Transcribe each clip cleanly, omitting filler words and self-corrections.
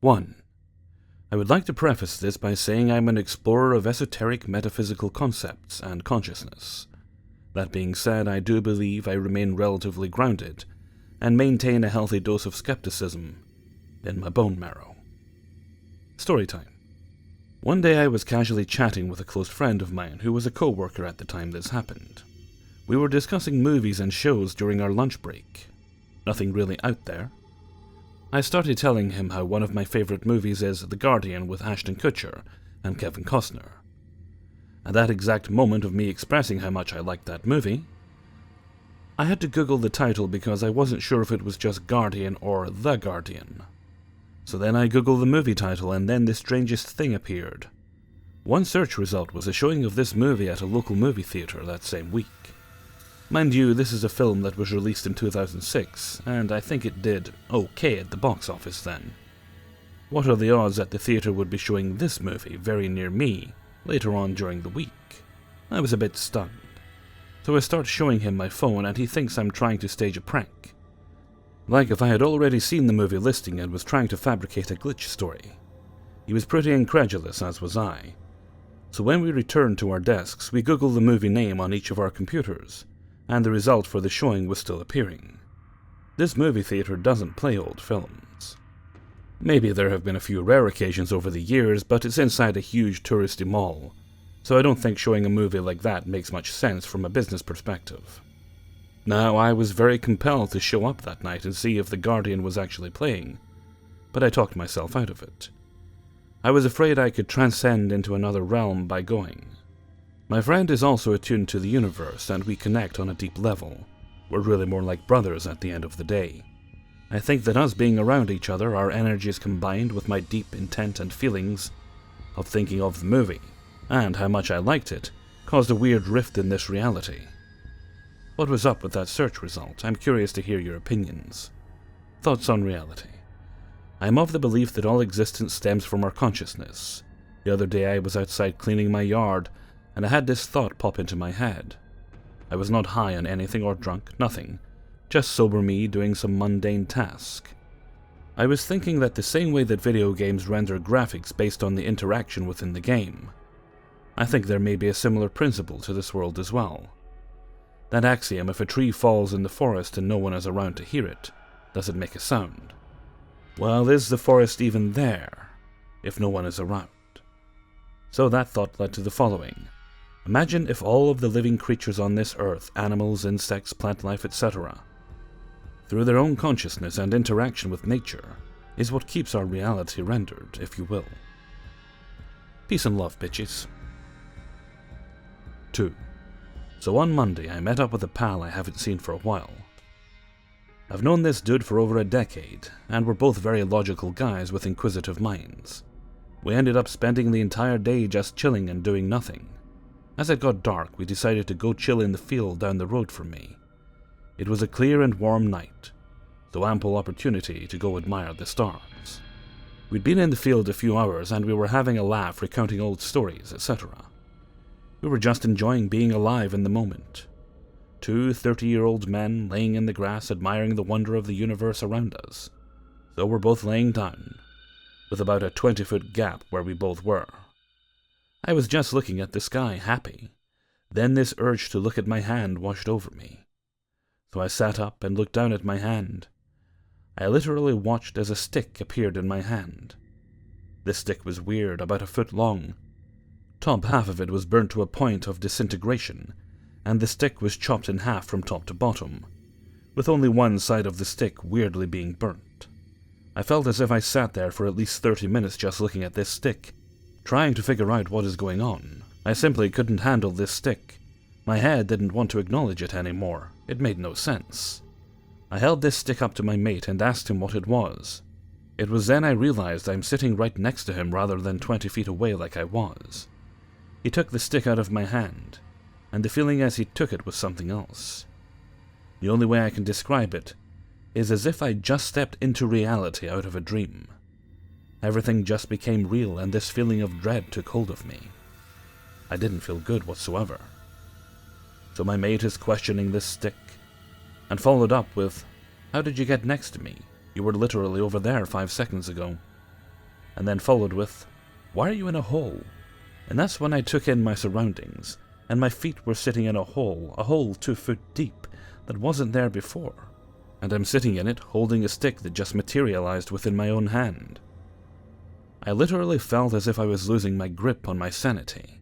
1. I would like to preface this by saying I'm an explorer of esoteric metaphysical concepts and consciousness. That being said, I do believe I remain relatively grounded and maintain a healthy dose of skepticism in my bone marrow. Story time. One day I was casually chatting with a close friend of mine who was a co-worker at the time this happened. We were discussing movies and shows during our lunch break. Nothing really out there. I started telling him how one of my favorite movies is The Guardian with Ashton Kutcher and Kevin Costner. At that exact moment of me expressing how much I liked that movie, I had to Google the title because I wasn't sure if it was just Guardian or The Guardian. So then I Googled the movie title, and then the strangest thing appeared. One search result was a showing of this movie at a local movie theater that same week. Mind you, this is a film that was released in 2006, and I think it did okay at the box office then. What are the odds that the theater would be showing this movie very near me later on during the week? I was a bit stunned. So I start showing him my phone, and he thinks I'm trying to stage a prank. Like if I had already seen the movie listing and was trying to fabricate a glitch story. He was pretty incredulous, as was I. So when we returned to our desks, we Googled the movie name on each of our computers, and the result for the showing was still appearing. This movie theater doesn't play old films. Maybe there have been a few rare occasions over the years, but it's inside a huge touristy mall, so I don't think showing a movie like that makes much sense from a business perspective. Now, I was very compelled to show up that night and see if The Guardian was actually playing, but I talked myself out of it. I was afraid I could transcend into another realm by going. My friend is also attuned to the universe, and we connect on a deep level. We're really more like brothers at the end of the day. I think that us being around each other, our energies combined with my deep intent and feelings of thinking of the movie, and how much I liked it, caused a weird rift in this reality. What was up with that search result? I'm curious to hear your opinions. Thoughts on reality. I am of the belief that all existence stems from our consciousness. The other day I was outside cleaning my yard, and I had this thought pop into my head. I was not high on anything or drunk, nothing. Just sober me doing some mundane task. I was thinking that the same way that video games render graphics based on the interaction within the game, I think there may be a similar principle to this world as well. That axiom, if a tree falls in the forest and no one is around to hear it, does it make a sound? Well, is the forest even there, if no one is around? So that thought led to the following. Imagine if all of the living creatures on this earth, animals, insects, plant life, etc., through their own consciousness and interaction with nature, is what keeps our reality rendered, if you will. Peace and love, bitches. 2. So on Monday, I met up with a pal I haven't seen for a while. I've known this dude for over a decade, and we're both very logical guys with inquisitive minds. We ended up spending the entire day just chilling and doing nothing. As it got dark, we decided to go chill in the field down the road from me. It was a clear and warm night, so ample opportunity to go admire the stars. We'd been in the field a few hours, and we were having a laugh recounting old stories, etc. We were just enjoying being alive in the moment. 2 30-year-old men laying in the grass admiring the wonder of the universe around us. So we're both laying down, with about a 20-foot gap where we both were. I was just looking at the sky, happy. Then this urge to look at my hand washed over me. So I sat up and looked down at my hand. I literally watched as a stick appeared in my hand. This stick was weird, about a foot long. Top half of it was burnt to a point of disintegration, and the stick was chopped in half from top to bottom, with only one side of the stick weirdly being burnt. I felt as if I sat there for at least 30 minutes just looking at this stick, trying to figure out what is going on. I simply couldn't handle this stick. My head didn't want to acknowledge it anymore. It made no sense. I held this stick up to my mate and asked him what it was. It was then I realized I'm sitting right next to him rather than 20 feet away like I was. He took the stick out of my hand, and the feeling as he took it was something else. The only way I can describe it is as if I just stepped into reality out of a dream. Everything just became real, and this feeling of dread took hold of me. I didn't feel good whatsoever. So my mate is questioning this stick, and followed up with, "How did you get next to me? You were literally over there 5 seconds ago." and then followed with, "Why are you in a hole?" And that's when I took in my surroundings, and my feet were sitting in a hole 2 foot deep, that wasn't there before. And I'm sitting in it, holding a stick that just materialized within my own hand. I literally felt as if I was losing my grip on my sanity.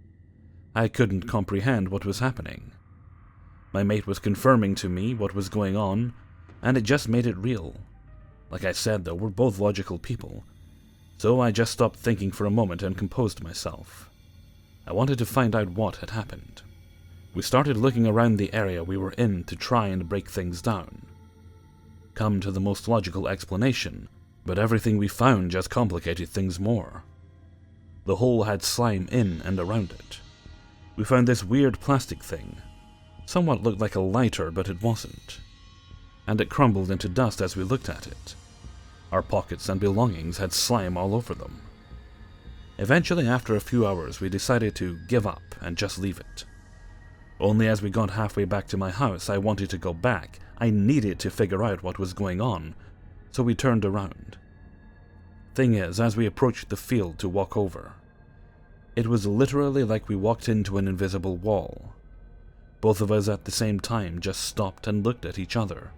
I couldn't comprehend what was happening. My mate was confirming to me what was going on, and it just made it real. Like I said though, we're both logical people, so I just stopped thinking for a moment and composed myself. I wanted to find out what had happened. We started looking around the area we were in to try and break things down. Come to the most logical explanation, but everything we found just complicated things more. The hole had slime in and around it. We found this weird plastic thing. Somewhat looked like a lighter, but it wasn't. And it crumbled into dust as we looked at it. Our pockets and belongings had slime all over them. Eventually, after a few hours, we decided to give up and just leave it. Only as we got halfway back to my house, I wanted to go back. I needed to figure out what was going on, so we turned around. Thing is, as we approached the field to walk over, it was literally like we walked into an invisible wall. Both of us at the same time just stopped and looked at each other.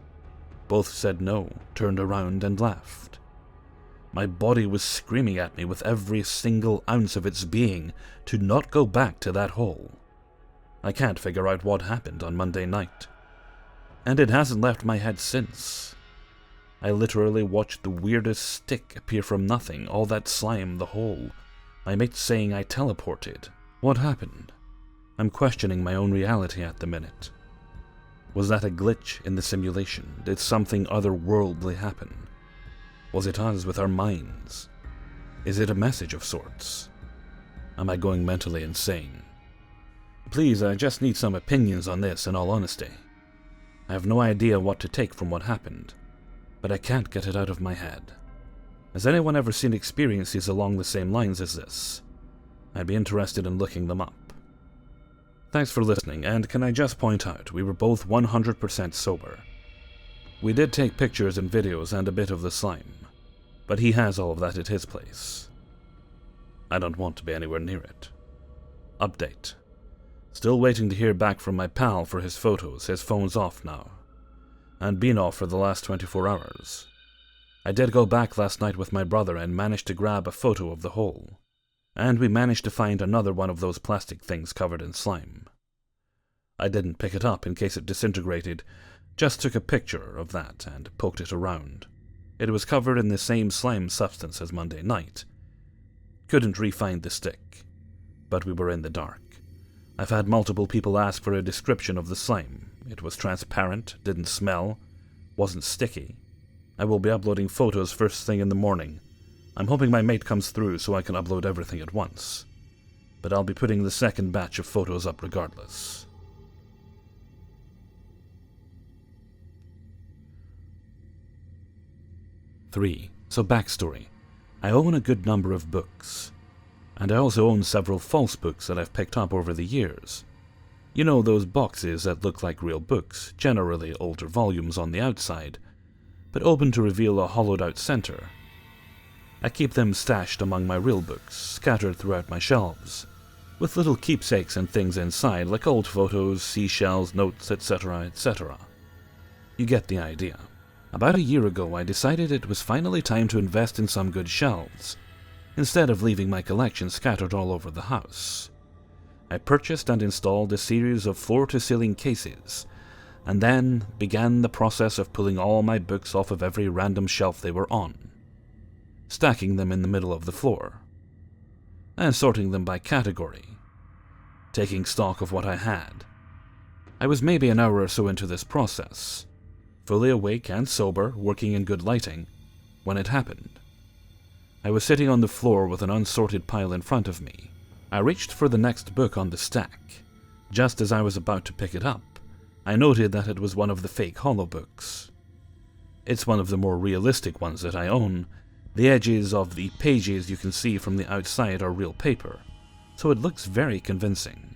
Both said no, turned around and left. My body was screaming at me with every single ounce of its being to not go back to that hole. I can't figure out what happened on Monday night. And it hasn't left my head since. I literally watched the weirdest stick appear from nothing, all that slime, the hole. My mate saying I teleported. What happened? I'm questioning my own reality at the minute. Was that a glitch in the simulation? Did something otherworldly happen? Was it us with our minds? Is it a message of sorts? Am I going mentally insane? Please, I just need some opinions on this in all honesty. I have no idea what to take from what happened, but I can't get it out of my head. Has anyone ever seen experiences along the same lines as this? I'd be interested in looking them up. Thanks for listening, and can I just point out, we were both 100% sober. We did take pictures and videos and a bit of the slime, but he has all of that at his place. I don't want to be anywhere near it. Update. Still waiting to hear back from my pal for his photos. His phone's off now, and been off for the last 24 hours. I did go back last night with my brother and managed to grab a photo of the hole. And we managed to find another one of those plastic things covered in slime. I didn't pick it up in case it disintegrated, just took a picture of that and poked it around. It was covered in the same slime substance as Monday night. Couldn't re-find the stick, but we were in the dark. I've had multiple people ask for a description of the slime. It was transparent, didn't smell, wasn't sticky. I will be uploading photos first thing in the morning. I'm hoping my mate comes through so I can upload everything at once. But I'll be putting the second batch of photos up regardless. So backstory. I own a good number of books. And I also own several false books that I've picked up over the years. You know those boxes that look like real books, generally older volumes on the outside, but open to reveal a hollowed-out center. I keep them stashed among my real books, scattered throughout my shelves, with little keepsakes and things inside like old photos, seashells, notes, etc., etc. You get the idea. About a year ago, I decided it was finally time to invest in some good shelves, instead of leaving my collection scattered all over the house. I purchased and installed a series of floor-to-ceiling cases, and then began the process of pulling all my books off of every random shelf they were on, stacking them in the middle of the floor, and sorting them by category, taking stock of what I had. I was maybe an hour or so into this process, fully awake and sober, working in good lighting, when it happened. I was sitting on the floor with an unsorted pile in front of me. I reached for the next book on the stack. Just as I was about to pick it up, I noted that it was one of the fake hollow books. It's one of the more realistic ones that I own. The edges of the pages you can see from the outside are real paper, so it looks very convincing.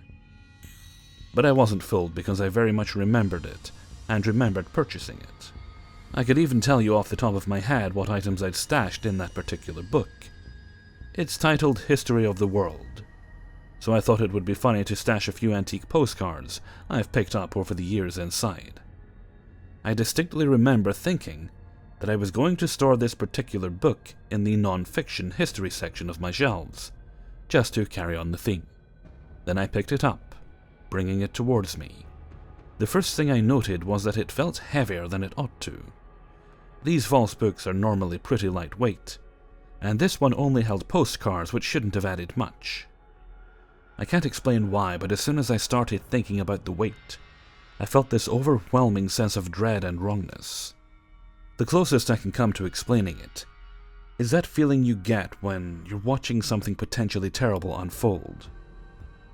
But I wasn't fooled because I very much remembered it, and remembered purchasing it. I could even tell you off the top of my head what items I'd stashed in that particular book. It's titled History of the World, so I thought it would be funny to stash a few antique postcards I've picked up over the years inside. I distinctly remember thinking that I was going to store this particular book in the non-fiction history section of my shelves, just to carry on the theme. Then I picked it up, bringing it towards me. The first thing I noted was that it felt heavier than it ought to. These false books are normally pretty lightweight, and this one only held postcards which shouldn't have added much. I can't explain why, but as soon as I started thinking about the weight, I felt this overwhelming sense of dread and wrongness. The closest I can come to explaining it is that feeling you get when you're watching something potentially terrible unfold.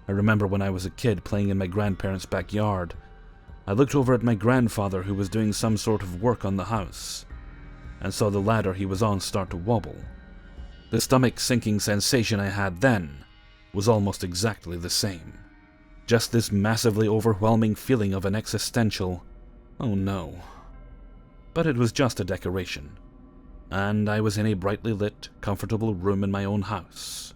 I remember when I was a kid playing in my grandparents' backyard, I looked over at my grandfather who was doing some sort of work on the house, and saw the ladder he was on start to wobble. The stomach-sinking sensation I had then was almost exactly the same. Just this massively overwhelming feeling of an existential, oh no. But it was just a decoration, and I was in a brightly lit, comfortable room in my own house.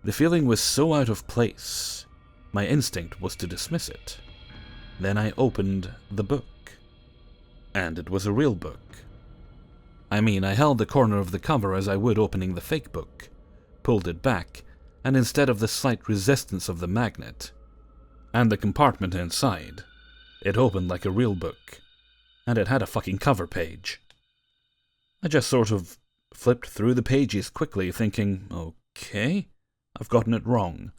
The feeling was so out of place, my instinct was to dismiss it. Then I opened the book, and it was a real book. I mean, I held the corner of the cover as I would opening the fake book, pulled it back, and instead of the slight resistance of the magnet and the compartment inside, it opened like a real book, and it had a fucking cover page. I just sort of flipped through the pages quickly, thinking, okay, I've gotten it wrong.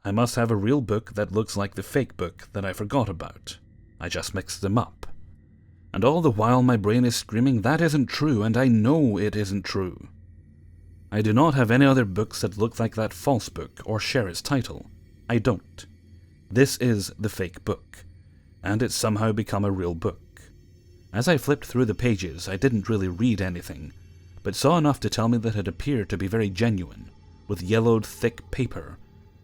I must have a real book that looks like the fake book that I forgot about. I just mixed them up. And all the while my brain is screaming, that isn't true, and I know it isn't true. I do not have any other books that look like that false book or share its title. I don't. This is the fake book, and it's somehow become a real book. As I flipped through the pages, I didn't really read anything, but saw enough to tell me that it appeared to be very genuine, with yellowed, thick paper,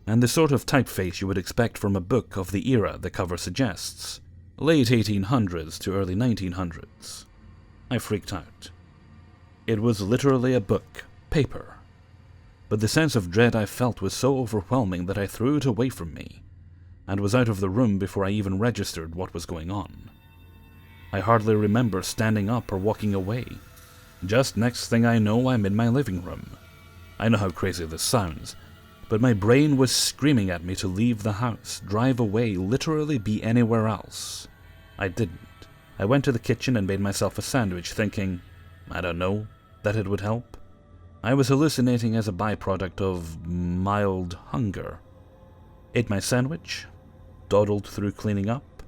and the sort of typeface you would expect from a book of the era the cover suggests, late 1800s to early 1900s. I freaked out. It was literally a book, paper, but the sense of dread I felt was so overwhelming that I threw it away from me, and was out of the room before I even registered what was going on. I hardly remember standing up or walking away. Just next thing I know, I'm in my living room. I know how crazy this sounds, but my brain was screaming at me to leave the house, drive away, literally be anywhere else. I didn't. I went to the kitchen and made myself a sandwich, thinking, I don't know, that it would help. I was hallucinating as a byproduct of mild hunger. Ate my sandwich, dawdled through cleaning up,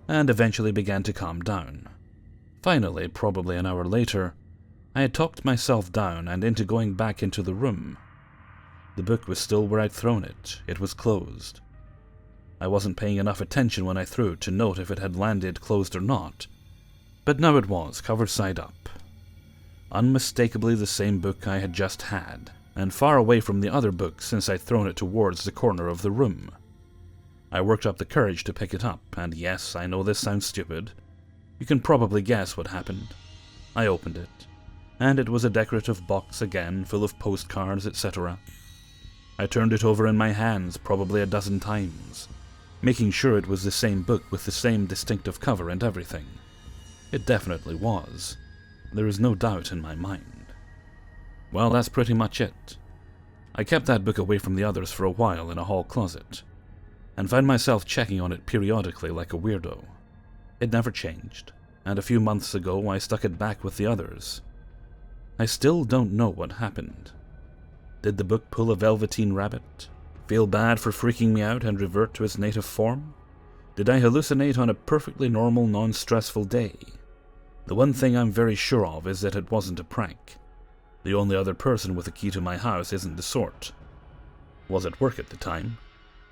and eventually began to calm down. Finally, probably an hour later, I had talked myself down and into going back into the room. The book was still where I'd thrown it. It was closed. I wasn't paying enough attention when I threw it to note if it had landed closed or not, but now it was, cover side up. Unmistakably the same book I had just had, and far away from the other book since I'd thrown it towards the corner of the room. I worked up the courage to pick it up, and yes, I know this sounds stupid. You can probably guess what happened. I opened it, and it was a decorative box again, full of postcards, etc. I turned it over in my hands probably a dozen times, making sure it was the same book with the same distinctive cover and everything. It definitely was. There is no doubt in my mind. Well, that's pretty much it. I kept that book away from the others for a while in a hall closet, and found myself checking on it periodically like a weirdo. It never changed, and a few months ago I stuck it back with the others. I still don't know what happened. Did the book pull a velveteen rabbit? Feel bad for freaking me out and revert to its native form? Did I hallucinate on a perfectly normal, non-stressful day? The one thing I'm very sure of is that it wasn't a prank. The only other person with a key to my house isn't the sort. Was at work at the time,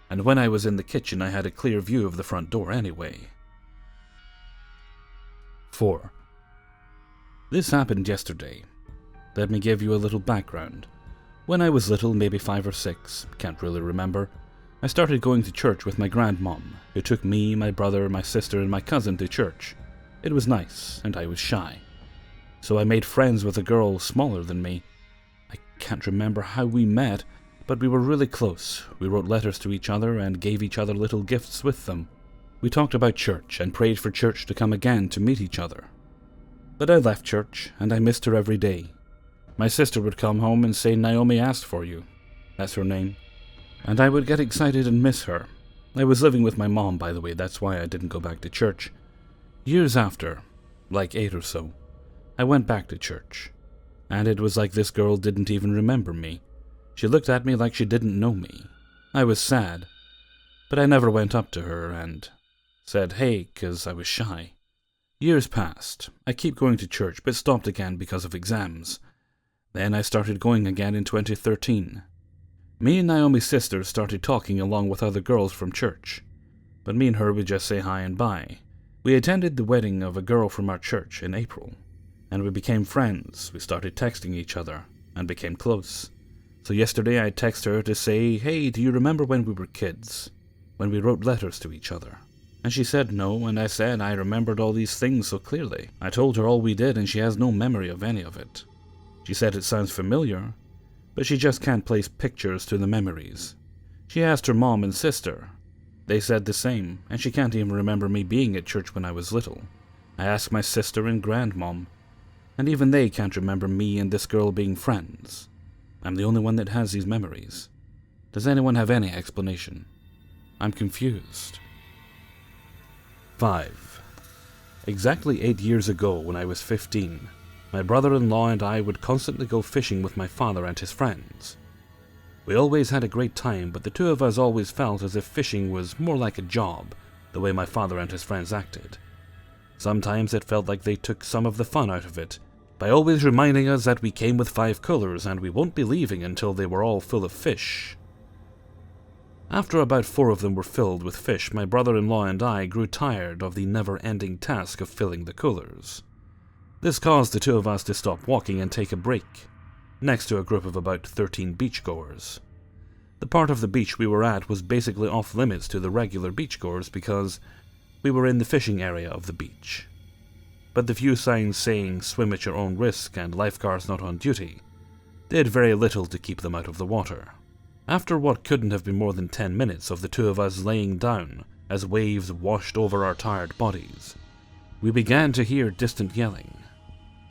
and when I was in the kitchen I had a clear view of the front door anyway. 4. This happened yesterday. Let me give you a little background. When I was little, maybe 5 or 6, can't really remember, I started going to church with my grandmom, who took me, my brother, my sister, and my cousin to church. It was nice, and I was shy. So I made friends with a girl smaller than me. I can't remember how we met, but we were really close. We wrote letters to each other and gave each other little gifts with them. We talked about church and prayed for church to come again to meet each other. But I left church, and I missed her every day. My sister would come home and say, "Naomi asked for you." That's her name. And I would get excited and miss her. I was living with my mom, by the way, that's why I didn't go back to church. Years after, like 8 or so, I went back to church. And it was like this girl didn't even remember me. She looked at me like she didn't know me. I was sad, but I never went up to her and said hey, 'cause I was shy. Years passed. I keep going to church, but stopped again because of exams. Then I started going again in 2013. Me and Naomi's sister started talking along with other girls from church, but me and her would just say hi and bye. We attended the wedding of a girl from our church in April, and we became friends. We started texting each other and became close. So yesterday I texted her to say, "Hey, do you remember when we were kids? When we wrote letters to each other?" And she said no, and I said I remembered all these things so clearly. I told her all we did, and she has no memory of any of it. She said it sounds familiar, but she just can't place pictures to the memories. She asked her mom and sister. They said the same, and she can't even remember me being at church when I was little. I asked my sister and grandmom, and even they can't remember me and this girl being friends. I'm the only one that has these memories. Does anyone have any explanation? I'm confused. 5. Exactly 8 years ago, when I was 15, my brother-in-law and I would constantly go fishing with my father and his friends. We always had a great time, but the two of us always felt as if fishing was more like a job, the way my father and his friends acted. Sometimes it felt like they took some of the fun out of it, by always reminding us that we came with 5 coolers and we won't be leaving until they were all full of fish. After about 4 of them were filled with fish, my brother-in-law and I grew tired of the never-ending task of filling the coolers. This caused the two of us to stop walking and take a break, next to a group of about 13 beachgoers. The part of the beach we were at was basically off-limits to the regular beachgoers because we were in the fishing area of the beach. But the few signs saying "swim at your own risk" and "lifeguards not on duty" did very little to keep them out of the water. After what couldn't have been more than 10 minutes of the two of us laying down as waves washed over our tired bodies, we began to hear distant yelling.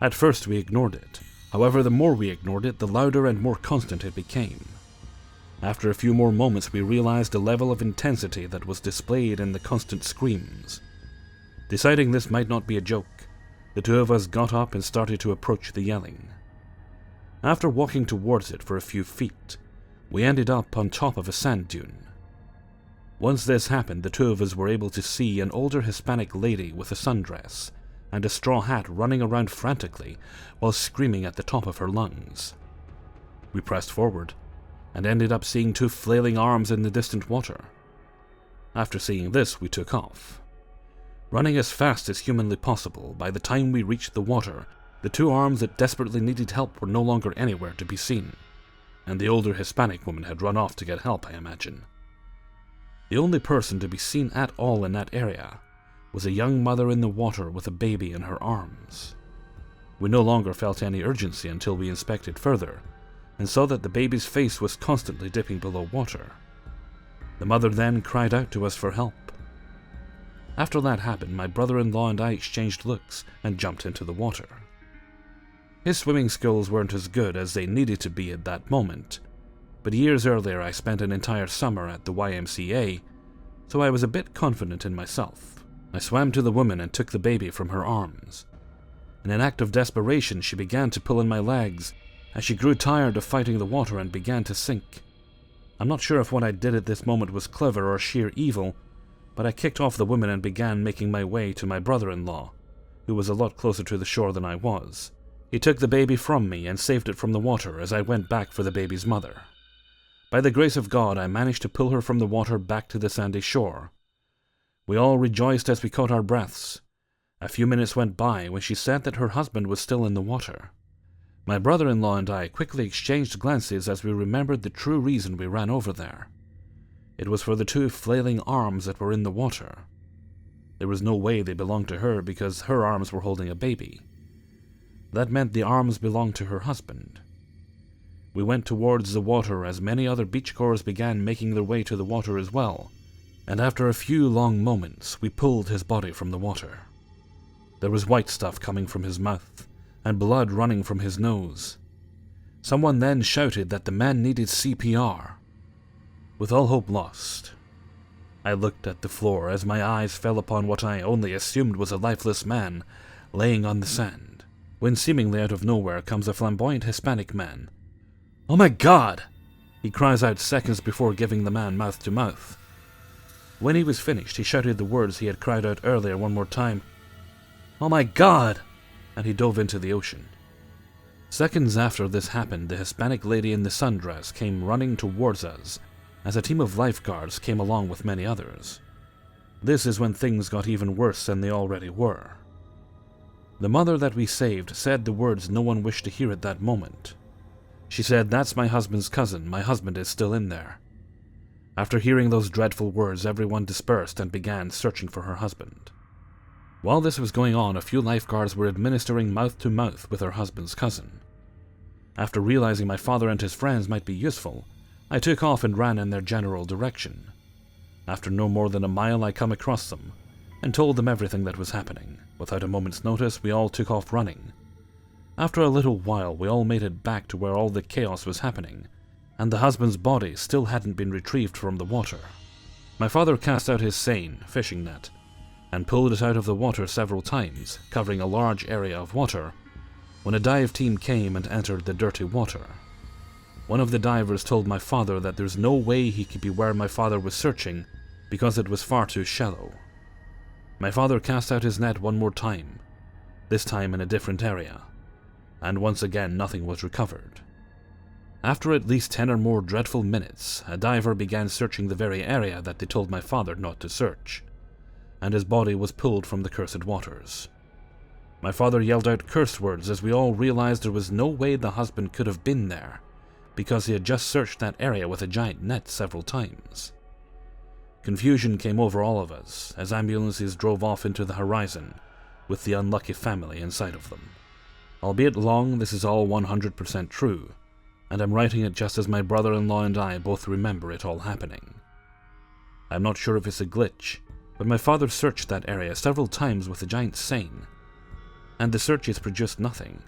At first we ignored it. However, the more we ignored it, the louder and more constant it became. After a few more moments, we realized the level of intensity that was displayed in the constant screams. Deciding this might not be a joke, the two of us got up and started to approach the yelling. After walking towards it for a few feet, we ended up on top of a sand dune. Once this happened, the two of us were able to see an older Hispanic lady with a sundress and a straw hat running around frantically while screaming at the top of her lungs. We pressed forward and ended up seeing 2 flailing arms in the distant water. After seeing this, we took off. Running as fast as humanly possible, by the time we reached the water, the 2 arms that desperately needed help were no longer anywhere to be seen, and the older Hispanic woman had run off to get help, I imagine. The only person to be seen at all in that area was a young mother in the water with a baby in her arms. We no longer felt any urgency until we inspected further, and saw that the baby's face was constantly dipping below water. The mother then cried out to us for help. After that happened, my brother-in-law and I exchanged looks and jumped into the water. His swimming skills weren't as good as they needed to be at that moment, but years earlier I spent an entire summer at the YMCA, so I was a bit confident in myself. I swam to the woman and took the baby from her arms. In an act of desperation, she began to pull in my legs as she grew tired of fighting the water and began to sink. I'm not sure if what I did at this moment was clever or sheer evil, but I kicked off the woman and began making my way to my brother-in-law, who was a lot closer to the shore than I was. He took the baby from me and saved it from the water as I went back for the baby's mother. By the grace of God, I managed to pull her from the water back to the sandy shore. We all rejoiced as we caught our breaths. A few minutes went by when she said that her husband was still in the water. My brother-in-law and I quickly exchanged glances as we remembered the true reason we ran over there. It was for the 2 flailing arms that were in the water. There was no way they belonged to her because her arms were holding a baby. That meant the arms belonged to her husband. We went towards the water as many other beachgoers began making their way to the water as well, and after a few long moments, we pulled his body from the water. There was white stuff coming from his mouth, and blood running from his nose. Someone then shouted that the man needed CPR. With all hope lost, I looked at the floor as my eyes fell upon what I only assumed was a lifeless man laying on the sand, when seemingly out of nowhere comes a flamboyant Hispanic man. "Oh my God!" he cries out seconds before giving the man mouth to mouth. When he was finished, he shouted the words he had cried out earlier one more time. "Oh my God!" and he dove into the ocean. Seconds after this happened, the Hispanic lady in the sundress came running towards us as a team of lifeguards came along with many others. This is when things got even worse than they already were. The mother that we saved said the words no one wished to hear at that moment. She said, "That's my husband's cousin. My husband is still in there." After hearing those dreadful words, everyone dispersed and began searching for her husband. While this was going on, a few lifeguards were administering mouth-to-mouth with her husband's cousin. After realizing my father and his friends might be useful, I took off and ran in their general direction. After no more than a mile, I come across them, and told them everything that was happening. Without a moment's notice, we all took off running. After a little while, we all made it back to where all the chaos was happening, and the husband's body still hadn't been retrieved from the water. My father cast out his seine, fishing net, and pulled it out of the water several times, covering a large area of water, when a dive team came and entered the dirty water. One of the divers told my father that there's no way he could be where my father was searching because it was far too shallow. My father cast out his net one more time, this time in a different area, and once again nothing was recovered. After at least 10 or more dreadful minutes, a diver began searching the very area that they told my father not to search, and his body was pulled from the cursed waters. My father yelled out curse words as we all realized there was no way the husband could have been there, because he had just searched that area with a giant net several times. Confusion came over all of us as ambulances drove off into the horizon, with the unlucky family inside of them. Albeit long, this is all 100% true, and I'm writing it just as my brother-in-law and I both remember it all happening. I'm not sure if it's a glitch, but my father searched that area several times with a giant seine, and the searches produced nothing.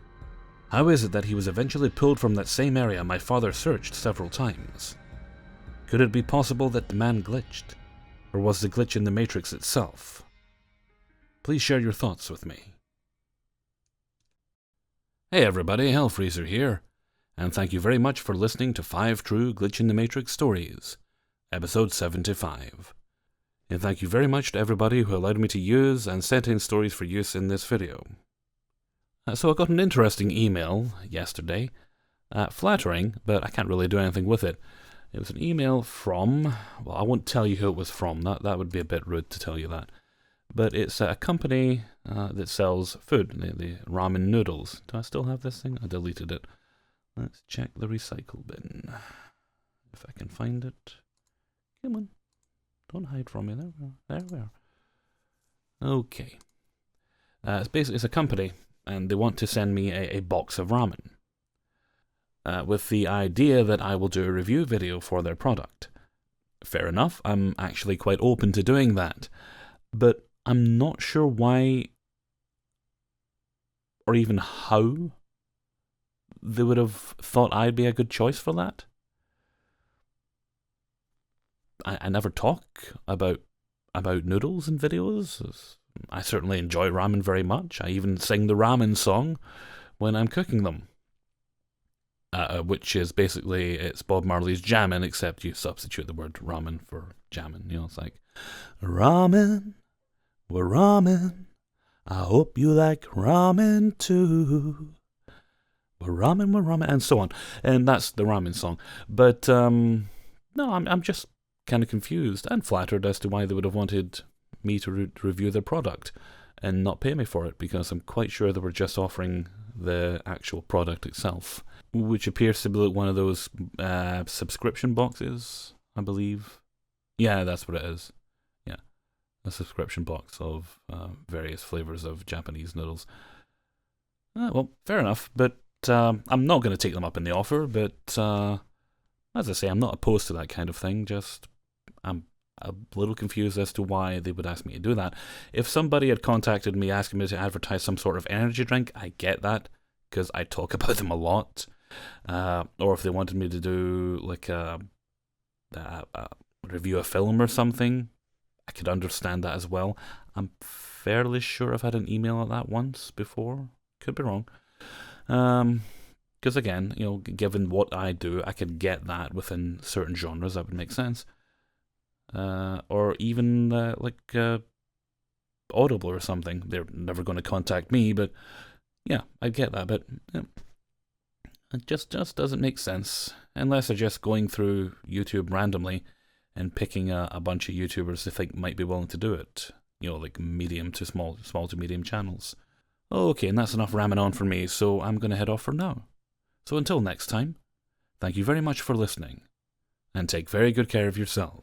How is it that he was eventually pulled from that same area my father searched several times? Could it be possible that the man glitched, or was the glitch in the Matrix itself? Please share your thoughts with me. Hey everybody, Hellfreezer here, and thank you very much for listening to 5 True Glitch in the Matrix Stories, episode 75. And thank you very much to everybody who allowed me to use and sent in stories for use in this video. So I got an interesting email yesterday, flattering, but I can't really do anything with it. It was an email from, well, I won't tell you who it was from, that would be a bit rude to tell you that. But it's a company that sells food, the ramen noodles. Do I still have this thing? I deleted it. Let's check the recycle bin, if I can find it. Come on. Don't hide from me. There we are. Okay. It's a company, and they want to send me a box of ramen, with the idea that I will do a review video for their product. Fair enough, I'm actually quite open to doing that, but I'm not sure why, or even how, they would have thought I'd be a good choice for that. I never talk about noodles in videos. I certainly enjoy ramen very much. I even sing the ramen song when I'm cooking them. Which is basically, it's Bob Marley's Jammin', except you substitute the word ramen for jammin'. You know, it's like, ramen, we're ramen. I hope you like ramen too. We're ramen, and so on. And that's the ramen song. But, no, I'm just kind of confused and flattered as to why they would have wanted me to review their product and not pay me for it, because I'm quite sure they were just offering the actual product itself, which appears to be like one of those subscription boxes, I believe. Yeah, that's what it is. Yeah, a subscription box of various flavors of Japanese noodles. Well, fair enough, but I'm not going to take them up in the offer, but as I say, I'm not opposed to that kind of thing, just I'm a little confused as to why they would ask me to do that. If somebody had contacted me asking me to advertise some sort of energy drink, I get that, because I talk about them a lot. Or if they wanted me to do like a review a film or something, I could understand that as well. I'm fairly sure I've had an email like that once before. Could be wrong. Because again, given what I do, I could get that within certain genres. That would make sense. Or even like Audible or something. They're never going to contact me, but yeah, I get that. But it just doesn't make sense unless they're just going through YouTube randomly and picking a bunch of YouTubers they think might be willing to do it. Like medium to small to medium channels. Okay, and that's enough ramming on for me, so I'm going to head off for now. So until next time, thank you very much for listening, and take very good care of yourselves.